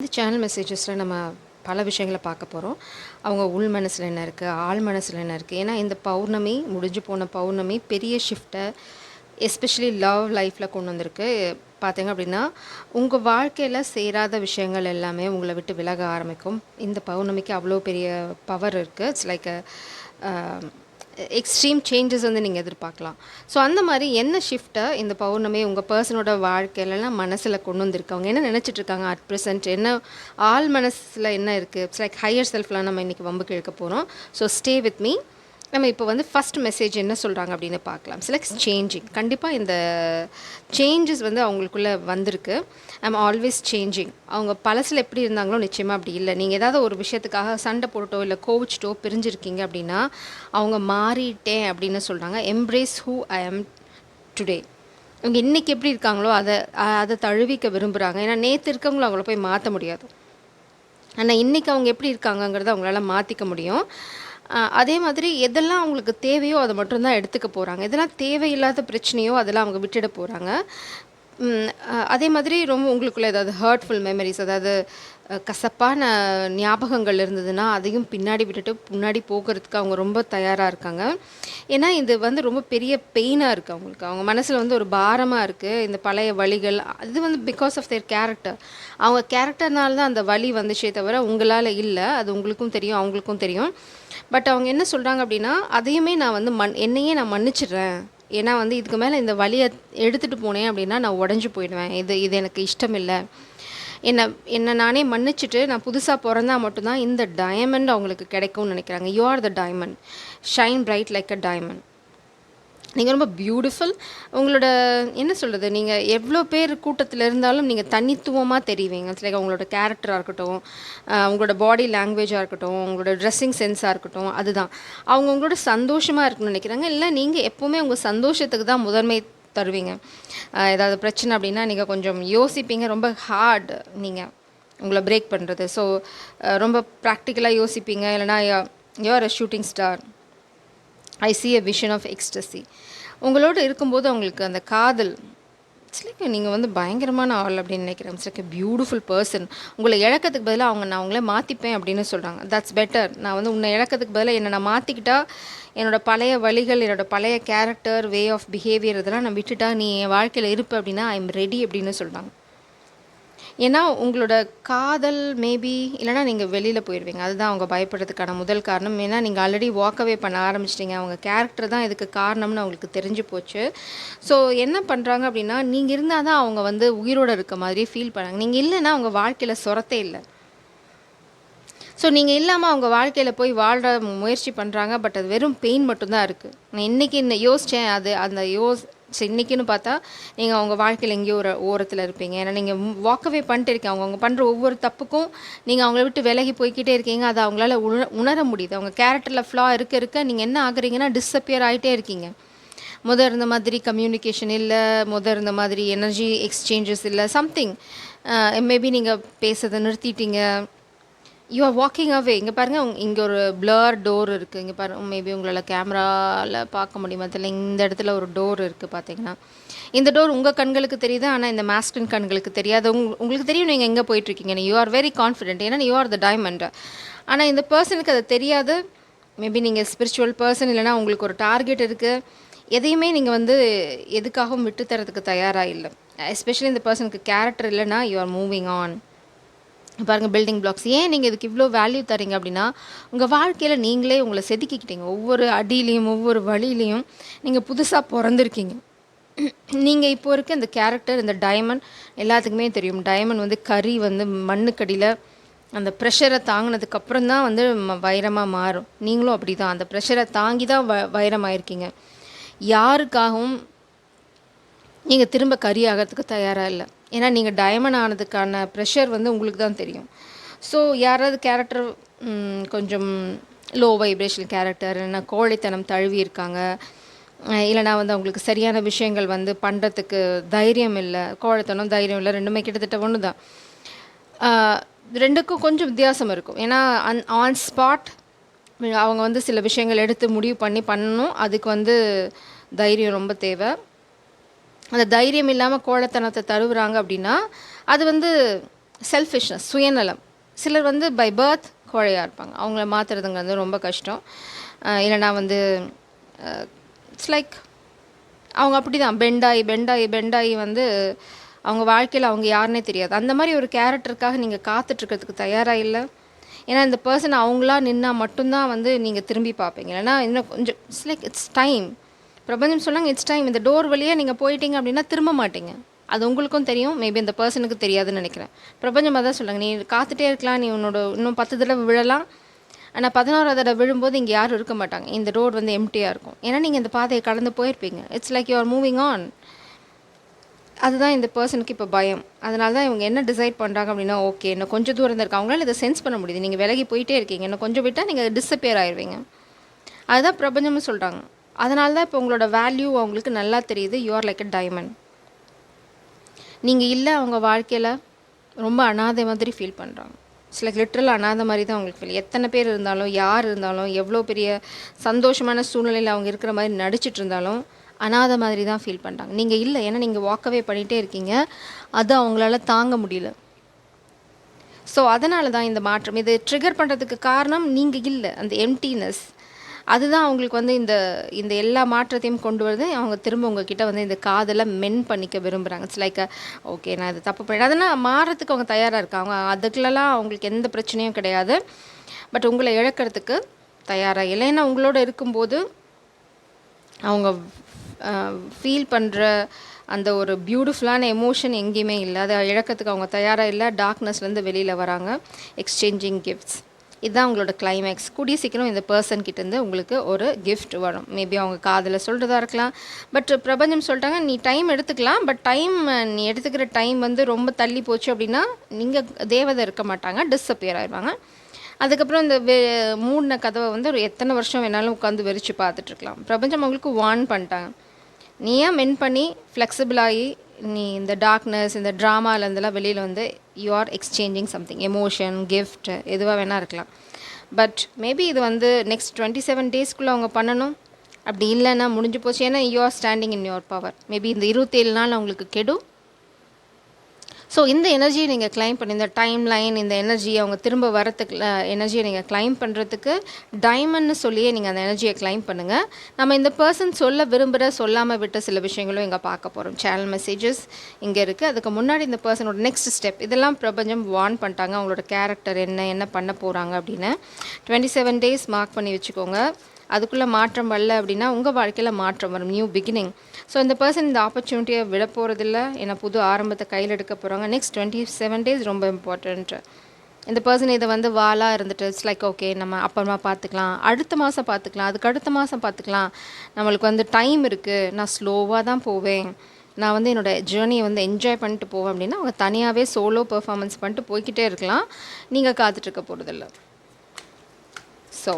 இந்த சேனல் மெசேஜஸில் நம்ம பல விஷயங்களை பார்க்க போகிறோம். அவங்க உள் மனசில் என்ன இருக்குது, ஆழ் மனசில் என்ன இருக்குது. ஏன்னா இந்த பௌர்ணமி, முடிஞ்சு போன பௌர்ணமி பெரிய ஷிஃப்ட்டை எஸ்பெஷலி லவ் லைஃப்பில் கொண்டு வந்திருக்கு. பார்த்தீங்க அப்படின்னா உங்கள் வாழ்க்கையில் சேராத விஷயங்கள் எல்லாமே உங்களை விட்டு விலக ஆரம்பிக்கும். இந்த பௌர்ணமிக்கு அவ்வளோ பெரிய பவர் இருக்குது. இட்ஸ் லைக் எக்ஸ்ட்ரீம் சேஞ்சஸ் வந்து நீங்கள் எதிர்பார்க்கலாம். ஸோ அந்த மாதிரி என்ன ஷிஃப்ட்டை இந்த பௌர்ணமி உங்கள் பர்சனோட வாழ்க்கையிலலாம் மனசில் கொண்டு வந்திருக்கு. அவங்க என்ன நினச்சிட்டு இருக்காங்க அட் ப்ரெசென்ட், என்ன ஆள் மனசில் என்ன இருக்குது. இட்ஸ் லைக் ஹையர் செல்ஃப்லாம் நம்ம இன்றைக்கி வம்புக்கு இழுக்க போகிறோம். So stay with me. நம்ம இப்போ வந்து ஃபஸ்ட் மெசேஜ் என்ன சொல்கிறாங்க அப்படின்னு பார்க்கலாம். Select changing. கண்டிப்பாக இந்த சேஞ்சஸ் வந்து அவங்களுக்குள்ளே வந்திருக்கு. I'm always changing. அவங்க பழசில் எப்படி இருந்தாங்களோ நிச்சயமாக அப்படி இல்லை. நீங்கள் ஏதாவது ஒரு விஷயத்துக்காக சண்டை போட்டோ இல்லை கோவிச்சிட்டோ பிரிஞ்சிருக்கீங்க அப்படின்னா அவங்க மாறிட்டேன் அப்படின்னு சொல்கிறாங்க. Embrace who I am today. இவங்க இன்றைக்கி எப்படி இருக்காங்களோ அதை தழுவிக்க விரும்புகிறாங்க. ஏன்னா நேற்று இருக்கவங்கள அவங்கள போய் மாற்ற முடியாது. ஆனால் இன்றைக்கி அவங்க எப்படி இருக்காங்கங்கிறத அவங்களால மாற்றிக்க முடியும். அதே மாதிரி எதெல்லாம் அவங்களுக்கு தேவையோ அதை மட்டும்தான் எடுத்துக்க போகிறாங்க. எதெல்லாம் தேவையில்லாத பிரச்சனையோ அதெல்லாம் அவங்க விட்டுட போகிறாங்க. அதே மாதிரி ரொம்ப உங்களுக்குள்ள ஏதாவது ஹர்ட்ஃபுல் மெமரிஸ், அதாவது கசப்பான ஞாபகங்கள் இருந்ததுன்னா அதையும் பின்னாடி விட்டுட்டு முன்னாடி போகிறதுக்கு அவங்க ரொம்ப தயாராக இருக்காங்க. ஏன்னா இது வந்து ரொம்ப பெரிய பெயினாக இருக்குது அவங்களுக்கு. அவங்க மனசில் வந்து ஒரு பாரமாக இருக்குது இந்த பழைய வலிகள். அது வந்து பிகாஸ் ஆஃப் தேர் கேரக்டர். அவங்க கேரக்டர்னால தான் அந்த வலி வந்துச்சே தவிர உங்களால் இல்லை. அது உங்களுக்கும் தெரியும், அவங்களுக்கும் தெரியும். பட் அவங்க என்ன சொல்கிறாங்க அப்படின்னா, அதையுமே நான் வந்து என்னையே நான் மன்னிச்சிடுறேன். ஏன்னா வந்து இதுக்கு மேலே இந்த வலியை எடுத்துகிட்டு போனேன் அப்படின்னா நான் உடஞ்சி போயிடுவேன். இது எனக்கு இஷ்டம் இல்லை. என்னை நானே மன்னிச்சுட்டு நான் புதுசாக பிறந்தா மட்டும்தான் இந்த டைமண்ட் அவங்களுக்கு கிடைக்கும்னு நினைக்கிறாங்க. You are the diamond, shine bright like a diamond. நீங்கள் ரொம்ப பியூட்டிஃபுல். உங்களோட என்ன சொல்கிறது, நீங்கள் எவ்வளோ பேர் கூட்டத்தில் இருந்தாலும் நீங்கள் தனித்துவமாக தெரிவிங்க. இட்ஸ் லைக் உங்களோட கேரக்டராக இருக்கட்டும், உங்களோட பாடி லாங்குவேஜாக இருக்கட்டும், உங்களோட ட்ரெஸ்ஸிங் சென்ஸாக இருக்கட்டும், அதுதான் அவங்க உங்களோட சந்தோஷமாக இருக்குன்னு நினைக்கிறாங்க. இல்லை நீங்கள் எப்போவுமே உங்கள் சந்தோஷத்துக்கு தான் முதன்மை தருவீங்க. ஏதாவது பிரச்சனை அப்படின்னா நீங்கள் கொஞ்சம் யோசிப்பீங்க. ரொம்ப ஹார்ட் நீங்கள் உங்களை பிரேக் பண்ணுறது. ஸோ ரொம்ப ப்ராக்டிக்கலாக யோசிப்பீங்க. இல்லைனா you are a shooting star. I see a vision of ecstasy. உங்களோடு இருக்கும்போது அவங்களுக்கு அந்த காதல், இட்ஸ் லைக் நீங்கள் வந்து பயங்கரமான ஆள் அப்படின்னு நினைக்கிறேன். It's like a beautiful person. உங்களை இழக்கிறதுக்கு பதிலாக நான் உங்களே மாற்றிப்பேன் அப்படின்னு சொல்கிறாங்க. That's better. நான் வந்து உன்னை இழக்கிறதுக்கு பதிலாக என்னை நான் மாற்றிக்கிட்டா என்னோடய பழைய வழிகள், என்னோடய பழைய கேரக்டர், வே ஆஃப் பிஹேவியர் இதெல்லாம் நான் விட்டுட்டா நீ என் வாழ்க்கையில் இருப்ப அப்படின்னா ஐ எம் ரெடி அப்படின்னு சொல்கிறாங்க. ஏன்னா உங்களோட காதல் மேபி இல்லைனா நீங்கள் வெளியில் போயிடுவீங்க. அதுதான் அவங்க பயப்படுறதுக்கான முதல் காரணம். ஏன்னா நீங்கள் ஆல்ரெடி வாக்கவே பண்ண ஆரம்பிச்சிட்டிங்க. அவங்க கேரக்டர் தான் இதுக்கு காரணம்னு அவங்களுக்கு தெரிஞ்சு போச்சு. ஸோ என்ன பண்ணுறாங்க அப்படின்னா, நீங்கள் இருந்தால் தான் அவங்க வந்து உயிரோடு இருக்க மாதிரி ஃபீல் பண்ணாங்க. நீங்கள் இல்லைன்னா அவங்க வாழ்க்கையில் சொரத்தே இல்லை. ஸோ நீங்கள் இல்லாமல் அவங்க வாழ்க்கையில் போய் வாழ்கிற முயற்சி பண்ணுறாங்க. பட் அது வெறும் பெயின் மட்டும்தான் இருக்குது. நான் இன்றைக்கி யோசித்தேன். அந்த ஸோ இன்றைக்கின்னு பார்த்தா நீங்கள் அவங்க வாழ்க்கையில் எங்கேயோ ஒரு ஓரத்தில் இருப்பீங்க. ஏன்னா நீங்கள் வாக்கவே பண்ணிட்டு இருக்கீங்க. அவங்க பண்ணுற ஒவ்வொரு தப்புக்கும் நீங்கள் அவங்கள விட்டு விலகி போய்கிட்டே இருக்கீங்க. அதை அவங்களால உணர முடியுது. அவங்க கேரக்டரில் ஃப்ளா இருக்க நீங்கள் என்ன ஆகுறீங்கன்னா டிஸப்பியர் ஆகிட்டே இருக்கீங்க. இருந்த மாதிரி கம்யூனிகேஷன் இல்லை, இருந்த மாதிரி எனர்ஜி எக்ஸ்சேஞ்சஸ் இல்லை, சம்திங். மேபி நீங்கள் பேசுறதை நிறுத்திட்டீங்க. You are walking away. இங்கே பாருங்கள், இங்கே ஒரு பிளர் டோர் இருக்குது. இங்கே பாருங்கள், மேபி உங்களால் கேமராவில் பார்க்க முடியுமா தெரியல. இந்த இடத்துல ஒரு டோர் இருக்குது பார்த்தீங்கன்னா. இந்த டோர் உங்கள் கண்களுக்கு தெரியுது, ஆனால் இந்த மாஸ்கின் கண்களுக்கு தெரியாது. உங்களுக்கு தெரியும் நீங்கள் எங்கே போயிட்டுருக்கீங்கன்னு. You are very confident. ஏன்னா யூ ஆர் த டைமண்ட். ஆனால் இந்த பர்சனுக்கு அது தெரியாது. மேபி நீங்கள் ஸ்பிரிச்சுவல் பர்சன், இல்லைனா உங்களுக்கு ஒரு டார்கெட் இருக்குது. எதையுமே நீங்கள் வந்து எதுக்காகவும் விட்டு தரத்துக்கு தயாராக இல்லை. எஸ்பெஷலி இந்த பர்சனுக்கு கேரக்டர் இல்லைனா யூ ஆர் மூவிங் ஆன். பாருங்கள், பில்டிங் பிளாக்ஸ். ஏன் நீங்கள் இதுக்கு இவ்வளோ வேல்யூ தரீங்க அப்படின்னா, உங்கள் வாழ்க்கையில் நீங்களே உங்களை செதுக்கிக்கிட்டீங்க. ஒவ்வொரு அடியிலையும் ஒவ்வொரு வழியிலையும் நீங்கள் புதுசாக பிறந்திருக்கீங்க. நீங்கள் இப்போ இருக்க இந்த கேரக்டர், இந்த டைமண்ட் எல்லாத்துக்குமே தெரியும். டைமண்ட் வந்து கறி வந்து மண்ணுக்கடியில் அந்த ப்ரெஷரை தாங்கினதுக்கப்புறம் தான் வந்து வைரமாக மாறும். நீங்களும் அப்படி தான் அந்த ப்ரெஷரை தாங்கி தான் வைரமாயிருக்கீங்க. யாருக்காகவும் நீங்கள் திரும்ப கறி ஆகிறதுக்கு தயாராக இல்லை. ஏன்னா நீங்கள் டைமண்ட் ஆனதுக்கான ப்ரெஷர் வந்து உங்களுக்கு தான் தெரியும். ஸோ யாராவது கேரக்டர் கொஞ்சம் லோ வைப்ரேஷன் கேரக்டர், இல்லைனா கோழைத்தனம் தழுவி இருக்காங்க, இல்லைனா வந்து அவங்களுக்கு சரியான விஷயங்கள் வந்து பண்ணுறதுக்கு தைரியம் இல்லை. கோழைத்தனம் தைரியம் இல்லை, ரெண்டுமே கிட்டத்தட்ட ஒன்று தான். ரெண்டுக்கும் கொஞ்சம் வித்தியாசம் இருக்கும். ஏன்னா ஆன் ஸ்பாட் அவங்க வந்து சில விஷயங்கள் எடுத்து முடிவு பண்ணணும். அதுக்கு வந்து தைரியம் ரொம்ப தேவை. அந்த தைரியம் இல்லாமல் கோழைத்தனத்தை தழுவுறாங்க அப்படின்னா அது வந்து செல்ஃபிஷ்னஸ், சுயநலம். சிலர் வந்து பை பர்த் கோழையாக இருப்பாங்க, அவங்கள மாற்றுறதுங்க வந்து ரொம்ப கஷ்டம். இல்லைனா வந்து இட்ஸ் லைக் அவங்க அப்படி தான் பெண்டாகி பெண்டாகி பெண்டாகி வந்து அவங்க வாழ்க்கையில் அவங்க யாருன்னே தெரியாது. அந்த மாதிரி ஒரு கேரக்டருக்காக நீங்கள் காத்துட்ருக்கிறதுக்கு தயாராக இல்லை. ஏன்னா இந்த பர்சன் அவங்களா நின்னா மட்டும்தான் வந்து நீங்கள் திரும்பி பார்ப்பீங்க. இல்லைனா இன்னும் கொஞ்சம் இட்ஸ் லைக் இட்ஸ் டைம். பிரபஞ்சம் சொன்னாங்க இட்ஸ் டைம். இந்த டோர் வழியாக நீங்கள் போயிட்டீங்க அப்படின்னா திரும்ப மாட்டீங்க. அது உங்களுக்கும் தெரியும், மேபி இந்த பர்சனுக்கு தெரியாதுன்னு நினைக்கிறேன். பிரபஞ்சமாக தான் சொல்லுங்கள், நீ காத்துட்டே இருக்கலாம், நீ உன்னோட இன்னும் 10 தடவை விழலாம், ஆனால் 11ஆவது தடவை விழும்போது இங்கே யாரும் இருக்க மாட்டாங்க. இந்த ரோடு வந்து எம்டியாக இருக்கும். ஏன்னா நீங்கள் இந்த பாதையை கடந்து போயிருப்பீங்க. It's like you are moving on. அதுதான் இந்த பர்சனுக்கு இப்போ பயம். அதனால தான் இவங்க என்ன டிசைட் பண்ணுறாங்க அப்படின்னா, ஓகே இன்னும் கொஞ்சம் தூரம் தான் இருக்கு, அவங்களால இதை சென்ஸ் பண்ண முடியுது, நீங்கள் விலகி போயிட்டே இருக்கீங்க, இன்னும் கொஞ்சம் விட்டால் நீங்கள் டிஸப்பியர் ஆயிடுவீங்க. அதுதான் பிரபஞ்சமும் சொல்கிறாங்க. அதனால தான் இப்போ உங்களோட வேல்யூ அவங்களுக்கு நல்லா தெரியுது. You are like a diamond. நீங்கள் இல்லை அவங்க வாழ்க்கையில் ரொம்ப அனாதை மாதிரி ஃபீல் பண்ணுறாங்க. சில லிட்ரல் அனாதை மாதிரி தான் அவங்களுக்கு ஃபீல். எத்தனை பேர் இருந்தாலும், யார் இருந்தாலும், எவ்வளோ பெரிய சந்தோஷமான சூழ்நிலையில் அவங்க இருக்கிற மாதிரி நடிச்சிட்டு இருந்தாலும் அனாதை மாதிரி தான் ஃபீல் பண்ணுறாங்க. நீங்கள் இல்லை, ஏன்னா நீங்கள் வாக்கவே பண்ணிகிட்டே இருக்கீங்க, அது அவங்களால தாங்க முடியல. ஸோ அதனால தான் இந்த மாற்றம். இது ட்ரிகர் பண்ணுறதுக்கு காரணம் நீங்கள் இல்லை, அந்த எம்டினஸ். அதுதான் அவங்களுக்கு வந்து இந்த இந்த எல்லா மாற்றத்தையும் கொண்டு வருது. அவங்க திரும்ப உங்ககிட்ட வந்து இந்த காதலை மென் பண்ணிக்க விரும்புகிறாங்க. இட்ஸ் லைக் ஓகே நான் இது தப்பு பண்ணேன், அதனால் மாறத்துக்கு அவங்க தயாராக இருக்காங்க. அதுக்குள்ளலாம் அவங்களுக்கு எந்த பிரச்சனையும் கிடையாது. பட் உங்களை இழக்கிறதுக்கு தயாராக இல்லை. ஏன்னா உங்களோட இருக்கும்போது அவங்க ஃபீல் பண்ணுற அந்த ஒரு பியூட்டிஃபுல்லான எமோஷன் எங்கேயுமே இல்லை. அதை இழக்கிறதுக்கு அவங்க தயாராக இல்லை. டார்க்னஸ்லேருந்து வெளியில் வராங்க. எக்ஸ்சேஞ்சிங் கிஃப்ட்ஸ், இதுதான் உங்களோட கிளைமேக்ஸ். கூடிய சீக்கிரம் இந்த பர்சன் கிட்டேருந்து உங்களுக்கு ஒரு கிஃப்ட் வரும். மேபி அவங்க காதில் சொல்கிறதா இருக்கலாம். பட் பிரபஞ்சம் சொல்லிட்டாங்க, நீ டைம் எடுத்துக்கலாம், பட் நீ எடுத்துக்கிற டைம் வந்து ரொம்ப தள்ளி போச்சு அப்படின்னா நீங்கள் தேவதை இருக்க மாட்டாங்க, டிஸப்பியர் ஆயிடுவாங்க. அதுக்கப்புறம் இந்த மூடின கதவை வந்து ஒரு எத்தனை வருஷம் வேணாலும் உட்காந்து வெறிச்சு பார்த்துட்ருக்கலாம். பிரபஞ்சம் அவங்களுக்கு வார்ன் பண்ணிட்டாங்க, நீ ஏன் மென் பண்ணி ஃப்ளெக்சிபிளாகி நீ இந்த டார்க்னஸ் இந்த ட்ராமாலேருந்துலாம் வெளியில் வந்து you are exchanging something, emotion, gift, எதுவாக வேணால் இருக்கலாம். பட் மேபி இது வந்து நெக்ஸ்ட் 27 டேஸ்க்குள்ளே அவங்க பண்ணணும். அப்படி இல்லைன்னா முடிஞ்சு போச்சு. ஏன்னா you are standing in your power. Maybe இந்த 27 நாள் அவங்களுக்கு கெடும். ஸோ இந்த எனர்ஜியை நீங்கள் கிளைம் பண்ணி, இந்த டைம் லைன், இந்த எனர்ஜியை அவங்க திரும்ப வரத்துக்கு எனர்ஜியை நீங்கள் கிளைம் பண்ணுறதுக்கு டைமண்ட்னு சொல்லியே நீங்கள் அந்த எனர்ஜியை கிளைம் பண்ணுங்கள். நம்ம இந்த பர்சன் சொல்ல விரும்புகிற சொல்லாமல் விட்ட சில விஷயங்களும் இங்கே பார்க்க போகிறோம். சேனல் மெசேஜஸ் இங்கே இருக்குது. அதுக்கு முன்னாடி இந்த பர்சனோட நெக்ஸ்ட் ஸ்டெப் இதெல்லாம் பிரபஞ்சம் வார்ன் பண்ணிட்டாங்க. அவங்களோட கேரக்டர் என்ன பண்ண போகிறாங்க அப்படின்னு 27 டேஸ் மார்க் பண்ணி வச்சுக்கோங்க. அதுக்குள்ளே மாற்றம் வரல அப்படின்னா உங்கள் வாழ்க்கையில் மாற்றம் வரும், நியூ பிகினிங். ஸோ இந்த பர்சன் இந்த ஆப்பர்ச்சுனிட்டியை விட போகிறதில்ல. ஏன்னா புது ஆரம்பத்தை கையில் எடுக்க போகிறாங்க. நெக்ஸ்ட் 27 டேஸ் ரொம்ப இம்பார்ட்டண்ட்டு. இந்த பர்சன் இதை வந்து வாலாக இருந்துட்டு இட்ஸ் லைக் ஓகே நம்ம அப்புறமா பார்த்துக்கலாம், அடுத்த மாதம் பார்த்துக்கலாம், அதுக்கு அடுத்த மாதம் பார்த்துக்கலாம், நம்மளுக்கு வந்து டைம் இருக்குது, நான் ஸ்லோவாக தான் போவேன், நான் வந்து என்னோடய ஜேர்னியை வந்து என்ஜாய் பண்ணிட்டு போவேன் அப்படின்னா அவங்க தனியாகவே சோலோ பெர்ஃபார்மன்ஸ் பண்ணிட்டு போய்கிட்டே இருக்கலாம். நீங்கள் காத்துட்ருக்க போகிறதில்ல. ஸோ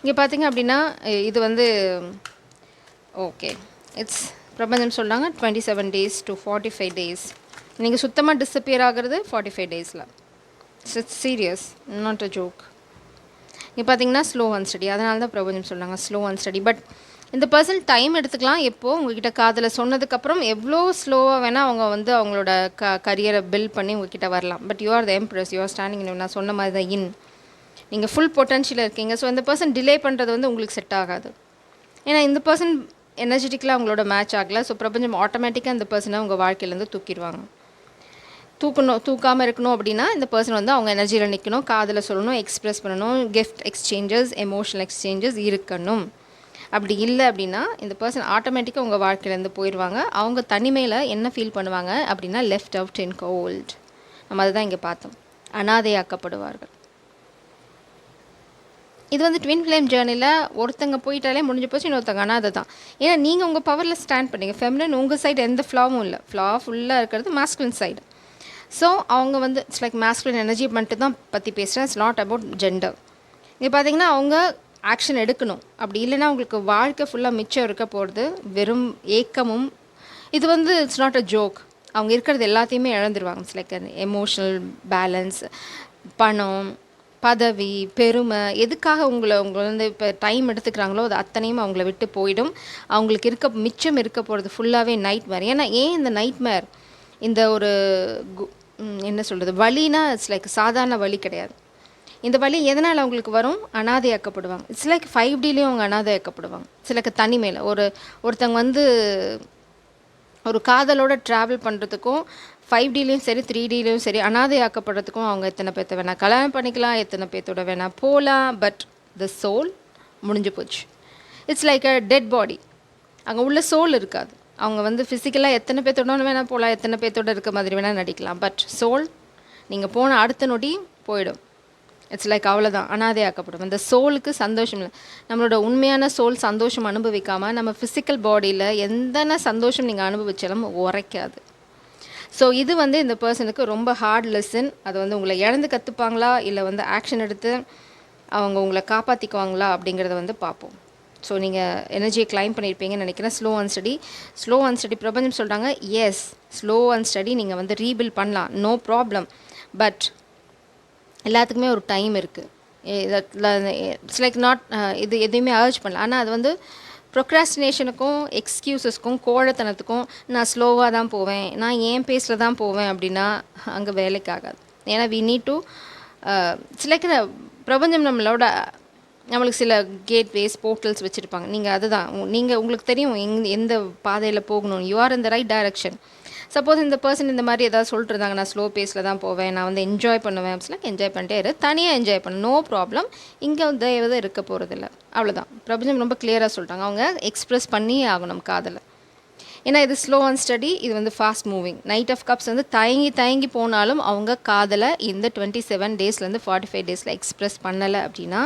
இங்கே பார்த்தீங்க அப்படின்னா இது வந்து ஓகே இட்ஸ் பிரபஞ்சம் சொல்கிறாங்க 27 டேஸ் டு 45 டேஸ். நீங்கள் சுத்தமாக டிஸப்பியர் ஆகிறது 45 டேஸில். It's serious, not a joke. இங்கே பார்த்தீங்கன்னா ஸ்லோ அண்ட் ஸ்டடி. அதனால தான் பிரபஞ்சம் சொல்கிறாங்க ஸ்லோ அண்ட் ஸ்டடி. பட் இந்த பர்சன் டைம் எடுத்துக்கலாம். எப்போது உங்ககிட்ட காதில் சொன்னதுக்கப்புறம் எவ்வளோ ஸ்லோவாக வேணால் அவங்க வந்து அவங்களோட கரியரை பில்ட் பண்ணி உங்ககிட்ட வரலாம். But you are the embrace, you are standing in. நான் சொன்ன மாதிரி தான் இன் நீங்கள் ஃபுல் பொட்டன்ஷியல் இருக்கீங்க. ஸோ இந்த பர்சன் டிலே பண்ணுறது வந்து உங்களுக்கு செட் ஆகாது. ஏன்னா இந்த பர்சன் எனர்ஜெட்டிக்கலாக அவங்களோட மேட்ச் ஆகலை. ஸோ பிரபஞ்சம் ஆட்டோமேட்டிக்காக இந்த பர்சனை உங்கள் வாழ்க்கையிலேருந்து தூக்கிடுவாங்க. தூக்காமல் இருக்கணும் அப்படின்னா இந்த பர்சன் வந்து அவங்க எனர்ஜியில் நிற்கணும், காதில் சொல்லணும், எக்ஸ்ப்ரெஸ் பண்ணணும், கிஃப்ட் எக்ஸ்சேஞ்சஸ், எமோஷனல் எக்ஸ்சேஞ்சஸ் இருக்கணும். அப்படி இல்லை அப்படின்னா இந்த பர்சன் ஆட்டோமேட்டிக்காக உங்கள் வாழ்க்கையிலேருந்து போயிடுவாங்க. அவங்க தனிமையில் என்ன ஃபீல் பண்ணுவாங்க அப்படின்னா லெஃப்ட் அவுட் இன் கோல்ட். நம்ம அதை தான் இங்கே பார்த்தோம், அனாதையாக்கப்படுவார்கள். இது வந்து ட்வின் ஃப்ளேம் ஜேர்னியில் ஒருத்தங்க போயிட்டாலே முடிஞ்சு போச்சு, இன்னொருத்தங்க அனாதை தான். ஏன்னா நீங்கள் உங்கள் பவரில் ஸ்டாண்ட் பண்ணீங்க. ஃபெமினின் உங்கள் சைடு எந்த ஃப்ளாவும் இல்லை, ஃப்ளா ஃபுல்லாக இருக்கிறது மாஸ்குலின் சைடு. ஸோ அவங்க வந்து இட்ஸ் லைக் மாஸ்குலின் எனர்ஜி மட்டும் தான் பற்றி பேசுகிறேன். It's not about gender. இங்கே பார்த்தீங்கன்னா அவங்க ஆக்ஷன் எடுக்கணும். அப்படி இல்லைன்னா உங்களுக்கு வாழ்க்கை ஃபுல்லாக மிச்சம் இருக்க போகிறது வெறும் ஏக்கமும். இது வந்து இட்ஸ் நாட் அ ஜோக். அவங்க இருக்கிறது எல்லாத்தையுமே இழந்துருவாங்க. இட்ஸ் லைக் எமோஷ்னல் பேலன்ஸ், பணம், பதவி, பெருமை, எதுக்காக உங்களை வந்து இப்போ டைம் எடுத்துக்கிறாங்களோ அது அத்தனையும் அவங்கள விட்டு போயிடும். அவங்களுக்கு மிச்சம் இருக்க போகிறது ஃபுல்லாகவே நைட் மேர். ஏன்னா ஏன் இந்த நைட் மேர்? இந்த ஒரு என்ன சொல்கிறது, வலினா இட்ஸ் லைக் சாதாரண வலி கிடையாது. இந்த வலி எதனால் அவங்களுக்கு வரும்? அனாதையாக்கப்படுவாங்க. இட்ஸ் லைக் 5Dலேயும் அவங்க அனாதையாக்கப்படுவாங்க. சிலக்கு தனிமையில் ஒருத்தங்க வந்து ஒரு காதலோட ட்ராவல் பண்ணுறதுக்கும் 5Dலேயும் சரி 3Dலேயும் சரி அனாதையாக்கப்படுறதுக்கும் அவங்க எத்தனை பேர்த்த வேணால் கல்யாணம் பண்ணிக்கலாம், எத்தனை பேர்த்தோட வேணால் போகலாம். பட் த சோல் முடிஞ்சு போச்சு. It's like a dead body. அங்கே உள்ள சோல் இருக்காது. அவங்க வந்து ஃபிசிக்கலாக எத்தனை பேர்த்தோட வேணால் போகலாம், எத்தனை பேர்த்தோட இருக்க மாதிரி வேணால் நடிக்கலாம். பட் சோல் நீங்கள் போன அடுத்த நொடி போயிடும். இட்ஸ் லைக் அவ்வளோதான், அனாதையாக்கப்படும். அந்த சோலுக்கு சந்தோஷம் இல்லை. நம்மளோட உண்மையான சோல் சந்தோஷம் அனுபவிக்காமல் நம்ம ஃபிசிக்கல் பாடியில் எந்தன சந்தோஷம் நீங்கள் அனுபவிச்சாலும் உரைக்காது. ஸோ இது வந்து இந்த பர்சனுக்கு ரொம்ப ஹார்ட் லெசன். அது வந்து உங்களை இழந்து கற்றுப்பாங்களா இல்லை வந்து ஆக்ஷன் எடுத்து அவங்க உங்களை காப்பாற்றிக்குவாங்களா அப்படிங்கிறத வந்து பார்ப்போம். ஸோ நீங்கள் எனர்ஜியை கிளைம் பண்ணியிருப்பீங்கன்னு நினைக்கிறேன். ஸ்லோ அண்ட் ஸ்டடி பிரபஞ்சம் சொல்கிறாங்க. எஸ், ஸ்லோ அண்ட் ஸ்டடி நீங்கள் வந்து ரீபில்ட் பண்ணலாம், நோ ப்ராப்ளம். பட் எல்லாத்துக்குமே ஒரு டைம் இருக்குது. இட்ஸ் லைக் நாட் இது எதுவுமே அர்ஜ் பண்ணல. ஆனால் அது வந்து ப்ரொக்ராஸ்டினேஷனுக்கும் எக்ஸ்கியூசஸ்க்கும் கோழத்தனத்துக்கும் நான் ஸ்லோவாக தான் போவேன், நான் ஏன் பேஸில் தான் போவேன் அப்படின்னா அங்கே வேலைக்கு ஆகாது. ஏன்னா we need to it's like பிரபஞ்சம் நம்மளுக்கு சில கேட்வேஸ் போர்ட்டல்ஸ் வச்சுருப்பாங்க. நீங்கள் அதுதான் நீங்கள் உங்களுக்கு தெரியும் எந்த பாதையில் போகணும். You are in the right direction. Suppose இந்த பர்சன் இந்த மாதிரி ஏதாவது சொல்லிட்டு இருந்தாங்க, நான் ஸ்லோ பேஸில் தான் போவேன், நான் வந்து என்ஜாய் பண்ணுவேன் அப்படின்னா என்ஜாய் பண்ணிட்டே இரு, தனியாக என்ஜாய் பண்ணு, நோ ப்ராப்ளம். இங்கே வந்து எதுவும் இருக்க போகிறதில்ல. அவ்வளோதான். பிரபஞ்சம் ரொம்ப கிளியராக சொல்லிட்டாங்க. அவங்க எக்ஸ்ப்ரெஸ் பண்ணி ஆகணும் காதலை. ஏன்னா இது ஸ்லோ அண்ட் ஸ்டடி, இது வந்து fast moving. Knight of Cups வந்து தயங்கி போனாலும் அவங்க காதலை இந்த 27 டேஸ்லேருந்து 45 டேஸில் எக்ஸ்ப்ரெஸ் பண்ணலை அப்படின்னா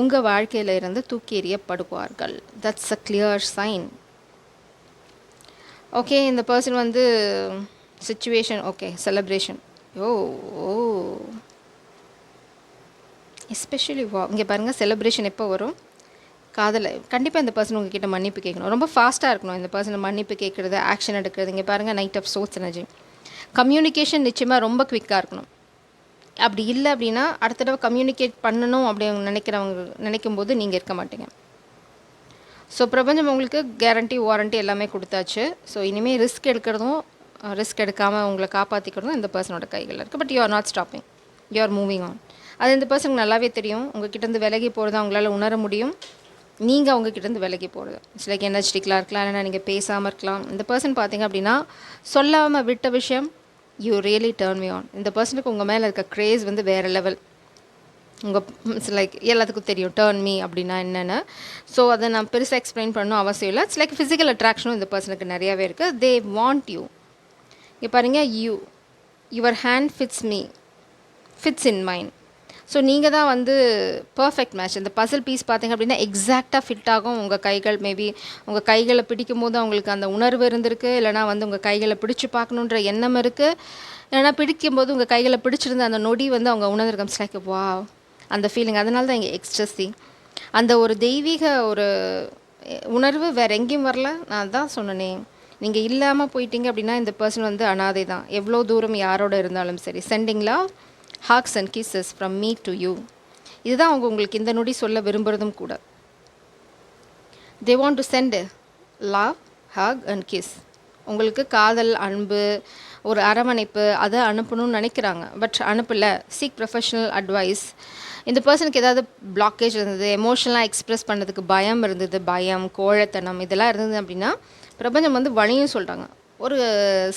உங்கள் வாழ்க்கையில் இருந்து தூக்கி எறியப்படுவார்கள். That's a clear sign. Okay, இந்த பர்சன் வந்து சிச்சுவேஷன் ஓகே, செலிப்ரேஷன். எஸ்பெஷலி இங்கே பாருங்கள், செலிப்ரேஷன் எப்போ வரும்? காதலை கண்டிப்பாக இந்த பர்சன் உங்ககிட்ட மன்னிப்பு கேட்கணும். ரொம்ப ஃபாஸ்ட்டாக இருக்கணும் இந்த பர்சனை மன்னிப்பு கேட்குறது, ஆக்ஷன் எடுக்கிறது. இங்கே பாருங்கள், Knight of Swords energy. Communication நிச்சயமாக ரொம்ப குவிக்காக இருக்கணும். அப்படி இல்லை அப்படின்னா அடுத்த தடவை கம்யூனிகேட் பண்ணணும் அப்படி நினைக்கும் போது நீங்கள் இருக்க மாட்டீங்க. ஸோ பிரபஞ்சம் உங்களுக்கு கேரண்டி வாரண்ட்டி எல்லாமே கொடுத்தாச்சு. ஸோ இனிமேல் ரிஸ்க் எடுக்காமல் உங்களை காப்பாற்றிக்கிறதும் இந்த பர்சனோட கைகளில் இருக்குது. But you are not stopping, you are moving on. அது இந்த பர்சனுக்கு நல்லாவே தெரியும். உங்ககிட்டேருந்து விலகி போகிறது அவங்களால உணர முடியும். நீங்கள் அவங்ககிட்டேருந்து விலகி போகிறது இட்ஸ் லைக் எனர்ஜெட்டிக்கலாக இருக்கலாம், இல்லைனா நீங்கள் பேசாமல் இருக்கலாம். இந்த பர்சன் பார்த்தீங்க அப்படின்னா சொல்லாமல் விட்ட விஷயம் you really turn me on. இந்த பர்சனுக்கு உங்கள் மேலே இருக்க க்ரேஸ் வந்து வேறு லெவல். இட்ஸ் லைக் எல்லாத்துக்கும் தெரியும் டர்ன் மீ அப்படின்னா என்னென்னு. ஸோ அதை நான் பெருசாக எக்ஸ்பிளைன் பண்ணணும் அவசியம் இல்லை. இட்ஸ் லைக் ஃபிசிக்கல் அட்ராக்ஷனும் இந்த பர்சனுக்கு நிறையாவே இருக்குது. They want you. இங்கே பாருங்கள், your hand fits in mind. So நீங்கள் தான் வந்து பர்ஃபெக்ட் மேட்ச். இந்த பசில் பீஸ் பார்த்தீங்க அப்படின்னா எக்ஸாக்டாக ஃபிட் ஆகும். உங்கள் கைகள் மேபி உங்கள் கைகளை பிடிக்கும் போது அவங்களுக்கு அந்த உணர்வு இருந்திருக்கு, இல்லைனா வந்து உங்கள் கைகளை பிடிச்சி பார்க்கணுன்ற எண்ணம் இருக்குது, இல்லைனா பிடிக்கும்போது உங்கள் கைகளை பிடிச்சிருந்த அந்த நொடி வந்து அவங்க உணர்ந்திருக்க. இட்ஸ் லைக் வா, அந்த ஃபீலிங். அதனால தான் இங்கே எக்ஸ்ட்ரஸி அந்த ஒரு தெய்வீக ஒரு உணர்வு வேறு எங்கேயும் வரல. நான் தான் சொன்னேனே, நீங்கள் இல்லாமல் போயிட்டீங்க அப்படின்னா இந்த பர்சன் வந்து அனாதை தான். எவ்வளோ தூரம் யாரோட இருந்தாலும் சரி. Sending love, hugs and kisses from me to you. இதுதான் அவங்க உங்களுக்கு இந்த நொடி சொல்ல விரும்புகிறதும் கூட. they want to send love, hug and kiss. உங்களுக்கு காதல், அன்பு, ஒரு அரவணைப்பு அதை அனுப்பணும்னு நினைக்கிறாங்க. பட் அனுப்பலை. Seek professional advice. இந்த பர்சனுக்கு ஏதாவது பிளாக்கேஜ் இருந்தது, எமோஷனலாக எக்ஸ்ப்ரெஸ் பண்ணதுக்கு பயம் இருந்தது, பயம், கோழைத்தனம் இதெல்லாம் இருந்தது அப்படின்னா பிரபஞ்சம் வந்து வழியும் சொல்கிறாங்க. ஒரு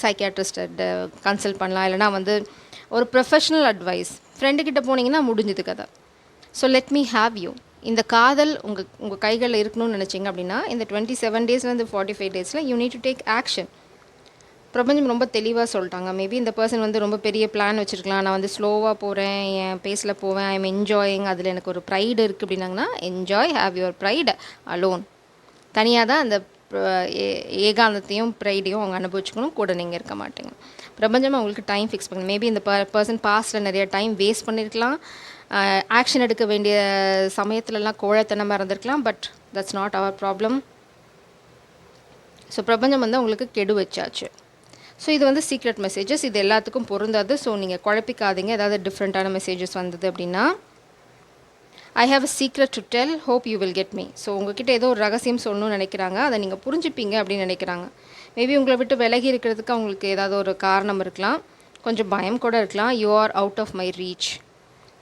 சைக்கியாட்ரிஸ்ட்டை கன்சல்ட் பண்ணலாம், இல்லைனா வந்து ஒரு ப்ரொஃபஷனல் அட்வைஸ் ஃப்ரெண்டுக்கிட்ட போனீங்கன்னா முடிஞ்சது கதை. So let me have you. இந்த காதல் உங்கள் கைகளில் இருக்கணும்னு நினச்சிங்க அப்படின்னா இந்த 27 டேஸ்லேருந்து 45 டேஸில் you need to take action. பிரபஞ்சம் ரொம்ப தெளிவாக சொல்லிட்டாங்க. மேபி இந்த பர்சன் வந்து ரொம்ப பெரிய பிளான் வச்சுருக்கலாம். நான் வந்து ஸ்லோவாக போகிறேன், என் பேஸில் போவேன், ஐ எம் என்ஜாயிங், அதில் எனக்கு ஒரு ப்ரைடு இருக்குது அப்படின்னாங்கன்னா enjoy, have your pride alone. தனியாக தான் அந்த ஏகாந்தத்தையும் ப்ரைடையும் அவங்க அனுபவிச்சுக்கணும், கூட நீங்கள் இருக்க மாட்டேங்க. பிரபஞ்சமாக உங்களுக்கு டைம் ஃபிக்ஸ் பண்ணணும். மேபி இந்த பர்சன் பாஸ்ட்டில் நிறைய டைம் வேஸ்ட் பண்ணியிருக்கலாம், ஆக்ஷன் எடுக்க வேண்டிய சமயத்துலலாம் கோழைத்தனமாக இருந்திருக்கலாம். But that's not our problem. So பிரபஞ்சம் வந்து உங்களுக்கு கெடு வச்சாச்சு. ஸோ இது வந்து சீக்ரெட் மெசேஜஸ், இது எல்லாத்துக்கும் பொருந்தாது. ஸோ நீங்கள் குழப்பிக்காதீங்க. ஏதாவது டிஃப்ரெண்ட்டான மெசேஜஸ் வந்தது அப்படின்னா I have a secret to tell, hope you will get me. So உங்ககிட்ட ஏதோ ஒரு ரகசியம் சொல்லணும்னு நினைக்கிறாங்க, அதை நீங்கள் புரிஞ்சுப்பீங்க அப்படின்னு நினைக்கிறாங்க. மேபி உங்களை விட்டு விலகி இருக்கிறதுக்கு அவங்களுக்கு ஏதாவது ஒரு காரணம் இருக்கலாம், கொஞ்சம் பயம் கூட இருக்கலாம். You are out of my reach,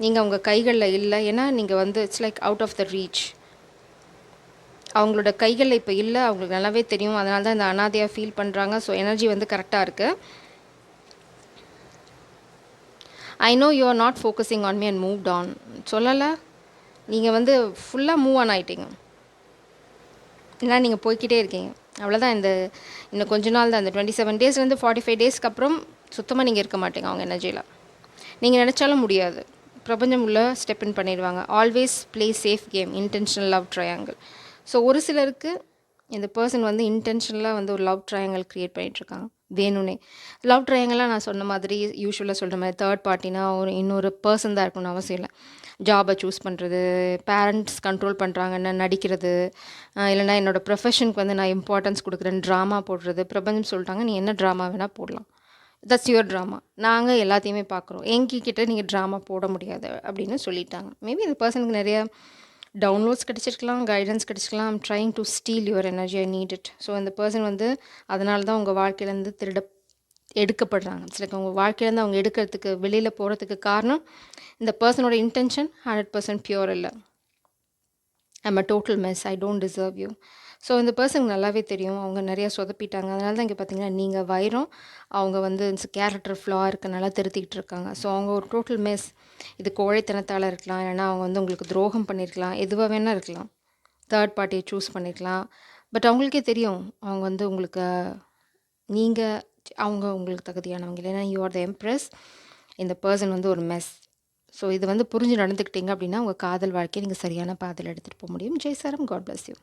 நீங்கள் அவங்க கைகளில் இல்லை, ஏன்னா நீங்கள் வந்து it's like out of the reach. அவங்களோட கைகளில் இப்போ இல்லை, அவங்களுக்கு நல்லாவே தெரியும். அதனால தான் இந்த அனாதையாக ஃபீல் பண்ணுறாங்க. ஸோ எனர்ஜி வந்து கரெக்டாக இருக்குது. I know you are not focusing on me and moved on. சொல்லலை, நீங்கள் வந்து ஃபுல்லாக மூவ் ஆன் ஆகிட்டீங்க. ஏன்னா நீங்கள் போய்கிட்டே இருக்கீங்க, அவ்வளோதான். இன்னும் கொஞ்ச நாள் தான், இந்த 27 டேஸ்லேருந்து 45 டேஸ்க்கு அப்புறம் சுத்தமாக நீங்கள் இருக்க மாட்டீங்க அவங்க எனர்ஜியில். நீங்கள் நினச்சாலும் முடியாது, பிரபஞ்சம் உள்ள ஸ்டெப் இன் பண்ணிடுவாங்க. Always play safe game, intentional love triangle. So ஒரு சிலருக்கு இந்த பர்சன் வந்து இன்டென்ஷனலாக வந்து ஒரு லவ் ட்ரையாங்கிள் க்ரியேட் பண்ணிகிட்ருக்காங்க வேணும்னே. லவ் ட்ரையாங்கிளாக நான் சொன்ன மாதிரி யூஸ்வலாக சொல்கிற மாதிரி தேர்ட் பார்ட்டினா இன்னொரு பர்சன் தான் இருக்கணும்னு அவசியம் இல்லை. ஜாபை சூஸ் பண்ணுறது, பேரண்ட்ஸ் கண்ட்ரோல் பண்ணுறாங்கன்னு நடிக்கிறது, இல்லைனா என்னோடய ப்ரொஃபஷனுக்கு வந்து நான் இம்பார்ட்டன்ஸ் கொடுக்குறேன்னு ட்ராமா போடுறது. பிரபஞ்சம் சொல்லிட்டாங்க, நீ என்ன ட்ராமா வேணால் போடலாம், தட்ஸ் யுவர் ட்ராமா, நாங்கள் எல்லாத்தையுமே பார்க்குறோம், எங்ககிட்ட நீங்கள் ட்ராமா போட முடியாது அப்படின்னு சொல்லிட்டாங்க. மேபி இந்த பர்சனுக்கு நிறைய டவுன்லோட்ஸ் கிடச்சிருக்கலாம், கைடன்ஸ் கிடச்சிருக்கலாம். I'm trying to steal your energy, I need it. So இந்த பர்சன் வந்து அதனால தான் உங்கள் வாழ்க்கையிலேருந்து எடுக்கப்படுறாங்க. சில உங்கள் வாழ்க்கையிலேருந்து அவங்க எடுக்கிறதுக்கு, வெளியில் போகிறதுக்கு காரணம் இந்த பர்சனோட இன்டென்ஷன் 100% பியூர் இல்லை. I'm a total mess, I don't deserve you. So இந்த பர்சனுக்கு நல்லாவே தெரியும், அவங்க நிறையா சொதப்பிட்டாங்க. அதனால தான் இங்கே பார்த்தீங்கன்னா நீங்கள் வைரம், அவங்க வந்து கேரக்டர் ஃப்ளா இருக்கனால திருத்திக்கிட்டு இருக்காங்க. ஸோ அவங்க ஒரு டோட்டல் மெஸ். இது கோழைத்தனத்தால் இருக்கலாம், இல்லைனா அவங்க வந்து உங்களுக்கு துரோகம் பண்ணியிருக்கலாம், எதுவாக வேணால் இருக்கலாம். தேர்ட் பார்ட்டியை சூஸ் பண்ணியிருக்கலாம். பட் அவங்களுக்கே தெரியும் அவங்க வந்து உங்களுக்கு அவங்க உங்களுக்கு தகுதியானவங்க இல்லைன்னா யூ ஆர் த எம்ப்ரெஸ். இந்த பர்சன் வந்து ஒரு மெஸ். ஸோ இது வந்து புரிஞ்சு நடந்துக்கிட்டீங்க அப்படின்னா உங்கள் காதல் வாழ்க்கையை நீங்கள் சரியான பாதையில் எடுத்துகிட்டு போக முடியும். ஜெய் சாரம், காட் பிளஸ் யூ.